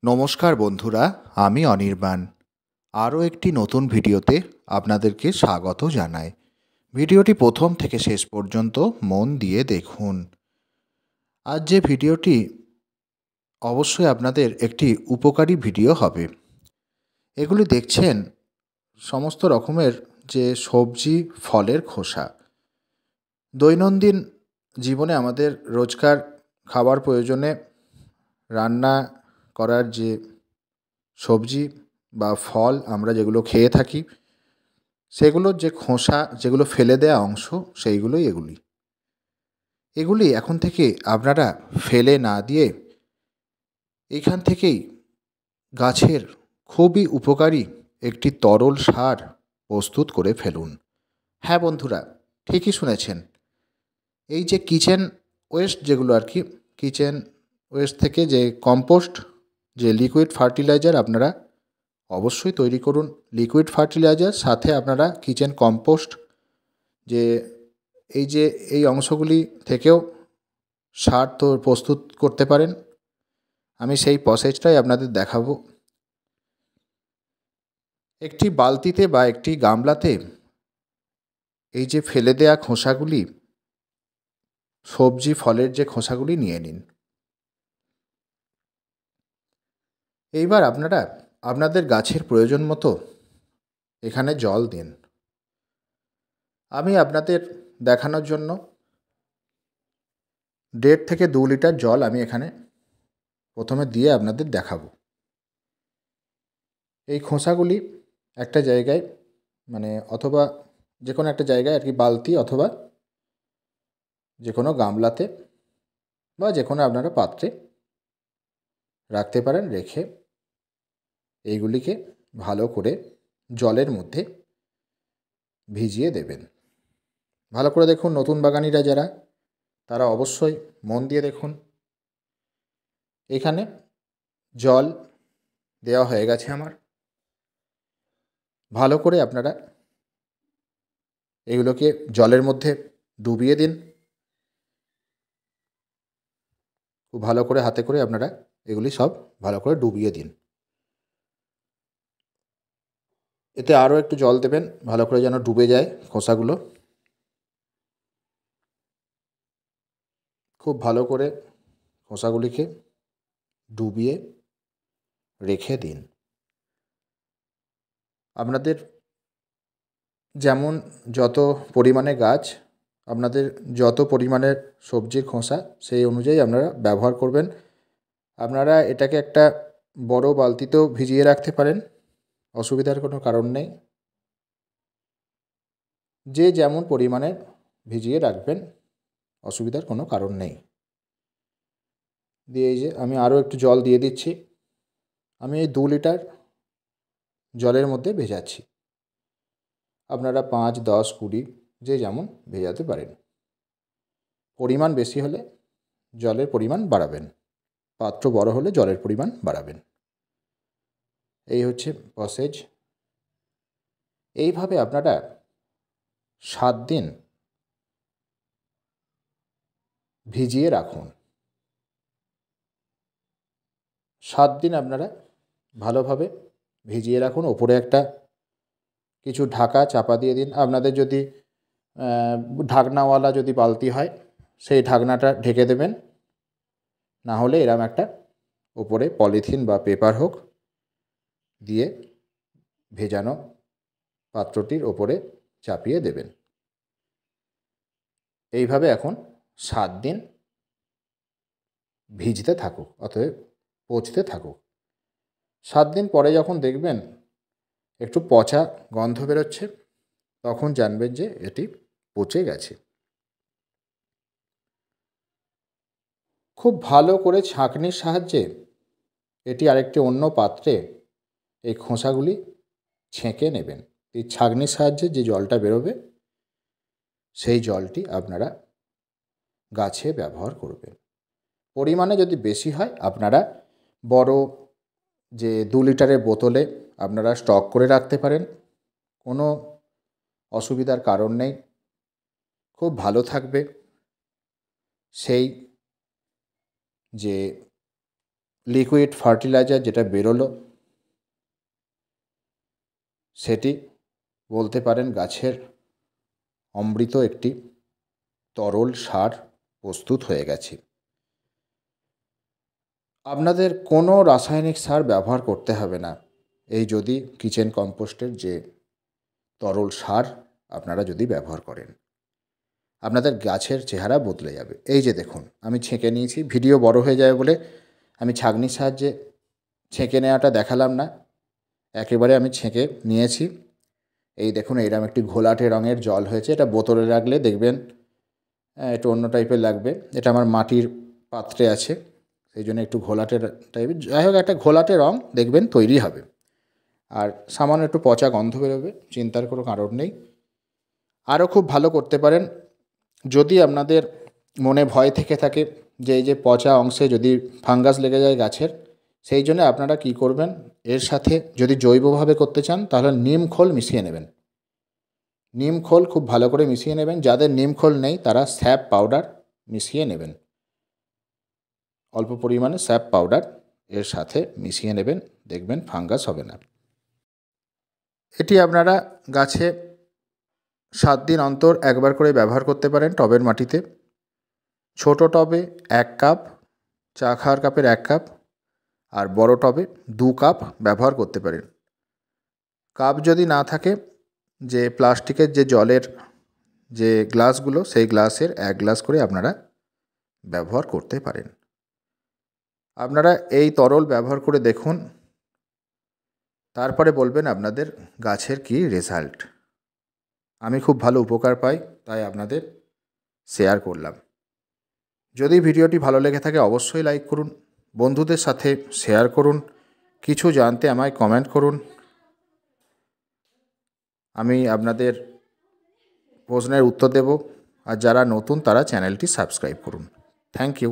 নমস্কার বন্ধুরা, আমি অনির্বাণ। আরও একটি নতুন ভিডিওতে আপনাদেরকে স্বাগত জানাই। ভিডিওটি প্রথম থেকে শেষ পর্যন্ত মন দিয়ে দেখুন। আজ যে ভিডিওটি অবশ্যই আপনাদের একটি উপকারী ভিডিও হবে। এগুলি দেখছেন সমস্ত রকমের যে সবজি ফলের খোসা। দৈনন্দিন জীবনে আমাদের রোজকার খাবার প্রয়োজনে রান্না করার যে সবজি বা ফল আমরা যেগুলো খেয়ে থাকি, সেগুলোর যে খোসা, যেগুলো ফেলে দেওয়া অংশ, সেইগুলোই এগুলি। এগুলি এখন থেকে আপনারা ফেলে না দিয়ে এইখান থেকেই গাছের খুবই উপকারী একটি তরল সার প্রস্তুত করে ফেলুন। হ্যাঁ বন্ধুরা, ঠিকই শুনেছেন। এই যে কিচেন ওয়েস্ট যেগুলো আর কি, কিচেন ওয়েস্ট থেকে যে কম্পোস্ট, যে লিকুইড ফার্টিলাইজার আপনারা অবশ্যই তৈরি করুন। লিকুইড ফার্টিলাইজার সাথে আপনারা কিচেন কম্পোস্ট, যে এই অংশগুলি থেকেও সার তো প্রস্তুত করতে পারেন। আমি সেই প্রসেসটাই আপনাদের দেখাবো। একটি বালতিতে বা একটি গামলাতে এই যে ফেলে দেয়া খোসাগুলি, সবজি ফলের যে খোসাগুলি নিয়ে নিন। এইবার আপনারা আপনাদের গাছের প্রয়োজন মতো এখানে জল দিন। আমি আপনাদের দেখানোর জন্য 1.5 থেকে 2 লিটার জল আমি এখানে প্রথমে দিয়ে আপনাদের দেখাবো। এই খোসাগুলি একটা জায়গায়, মানে অথবা যে কোনো একটা জায়গায় আর কি, বালতি অথবা যে কোনো গামলাতে বা যে কোনো আপনারা পাত্রে রাখতে পারেন। রেখে এইগুলিকে ভালো করে জলের মধ্যে ভিজিয়ে দেবেন। ভালো করে দেখুন, নতুন বাগানিরা যারা, তারা অবশ্যই মন দিয়ে দেখুন। এখানে জল দেওয়া হয়ে গেছে আমার। ভালো করে আপনারা এগুলোকে জলের মধ্যে ডুবিয়ে দিন। খুব ভালো করে হাতে করে আপনারা এগুলি সব ভালো করে ডুবিয়ে দিন। এতে আরও একটু জল দেবেন, ভালো করে যেন ডুবে যায় খোসাগুলো। খুব ভালো করে খোসাগুলিকে ডুবিয়ে রেখে দিন। আপনাদের যেমন যত পরিমাণে গাছ, আপনাদের যত পরিমাণের সবজির খোসা, সেই অনুযায়ী আপনারা ব্যবহার করবেন। আপনারা এটাকে একটা বড় বালতিতেও ভিজিয়ে রাখতে পারেন, অসুবিধার কোনো কারণ নেই। যে যেমন পরিমাণে ভিজিয়ে রাখবেন, অসুবিধার কোনো কারণ নেই। দিয়ে এই যে আমি আরও একটু জল দিয়ে দিচ্ছি। আমি এই 2 লিটার জলের মধ্যে ভেজাচ্ছি। আপনারা 5, 10, 20 যে যেমন ভেজাতে পারেন। পরিমাণ বেশি হলে জলের পরিমাণ বাড়াবেন, পাত্র বড় হলে জলের পরিমাণ বাড়াবেন। এই হচ্ছে প্রসেস। এইভাবে আপনারা 7 দিন ভিজিয়ে রাখুন। 7 দিন আপনারা ভালোভাবে ভিজিয়ে রাখুন। ওপরে একটা কিছু ঢাকা চাপা দিয়ে দিন। আপনাদের যদি ঢাকনাওয়ালা যদি বালতি হয়, সেই ঢাকনাটা ঢেকে দেবেন। না হলে এরম একটা ওপরে পলিথিন বা পেপার হোক দিয়ে ভেজানো পাত্রটির ওপরে চাপিয়ে দেবেন। এইভাবে এখন 7 দিন ভিজতে থাকুক, অতএব পচতে থাকুক। 7 দিন পরে যখন দেখবেন একটু পচা গন্ধ বেরোচ্ছে, তখন জানবেন যে এটি পচে গেছে। খুব ভালো করে ছাঁকনির সাহায্যে এটি আরেকটি অন্য পাত্রে এই খোসাগুলি ছেঁকে নেবেন। এই ছাঁকনির সাহায্যে যে জলটা বেরোবে, সেই জলটি আপনারা গাছে ব্যবহার করবেন। পরিমাণে যদি বেশি হয়, আপনারা বড় যে 2 লিটারের বোতলে আপনারা স্টক করে রাখতে পারেন। কোনো অসুবিধার কারণ নেই, খুব ভালো থাকবে। সেই যে লিকুইড ফার্টিলাইজার যেটা বেরোলো সেটি বলতে পারেন গাছের অমৃত একটি তরল সার প্রস্তুত হয়ে গেছে। আপনাদের কোনো রাসায়নিক সার ব্যবহার করতে হবে না এই যদি কিচেন কম্পোস্টের যে তরল সার আপনারা যদি ব্যবহার করেন, আপনাদের গাছের চেহারা বদলে যাবে। এই যে দেখুন, আমি ছেঁকে নিয়েছি, ভিডিও বড় হয়ে যাবে বলে আমি ছাঁকনির সাহায্যে ছেঁকে নেওয়াটা দেখালাম না, একেবারে আমি ছেঁকে নিয়েছি। এই দেখুন, এইরকম একটি ঘোলাটে রঙের জল হয়েছে। এটা বোতলে রাখলে দেখবেন একটু অন্য টাইপের লাগবে। এটা আমার মাটির পাত্রে আছে, সেই জন্য একটু ঘোলাটে টাইপের, যাই হোক একটা ঘোলাটে রঙ দেখবেন তৈরি হবে। আর সামান্য একটু পচা গন্ধ বেরোবে, চিন্তার কোনো কারণ নেই। আরও খুব ভালো করতে পারেন যদি আপনাদের মনে ভয় থেকে থাকে যে এই যে পচা অংশে যদি ফাঙ্গাস লেগে যায় গাছের, সেই জন্য আপনারা কি করবেন, এর সাথে যদি জৈবভাবে করতে চান তাহলে নিম খোল মিশিয়ে নেবেন। নিম খোল খুব ভালো করে মিশিয়ে নেবেন। যাদের নিম খোল নেই তারা স্যাপ পাউডার মিশিয়ে নেবেন, অল্প পরিমাণে স্যাপ পাউডার এর সাথে মিশিয়ে নেবেন, দেখবেন ফাঙ্গাস হবে না। এটি আপনারা গাছে 7 দিন অন্তর একবার করে ব্যবহার করতে পারেন টবের মাটিতে। ছোট টবে 1 কাপ, চা খাওয়ার কাপের 1 কাপ, আর বড় টবে 2 কাপ ব্যবহার করতে পারেন। কাপ যদি না থাকে, যে প্লাস্টিকের যে জলের যে গ্লাসগুলো, সেই গ্লাসের 1 গ্লাস করে আপনারা ব্যবহার করতে পারেন। আপনারা এই তরল ব্যবহার করে দেখুন, তারপরে বলবেন আপনাদের গাছের কী রেজাল্ট। আমি খুব ভালো উপকার পাই, তাই আপনাদের শেয়ার করলাম। যদি ভিডিওটি ভালো লেগে থাকে অবশ্যই লাইক করুন, বন্ধুদের সাথে শেয়ার করুন, কিছু জানতে আমায় কমেন্ট করুন। আমি আপনাদের প্রশ্নের উত্তর দেব। আর যারা নতুন তারা চ্যানেলটি সাবস্ক্রাইব করুন। Thank you.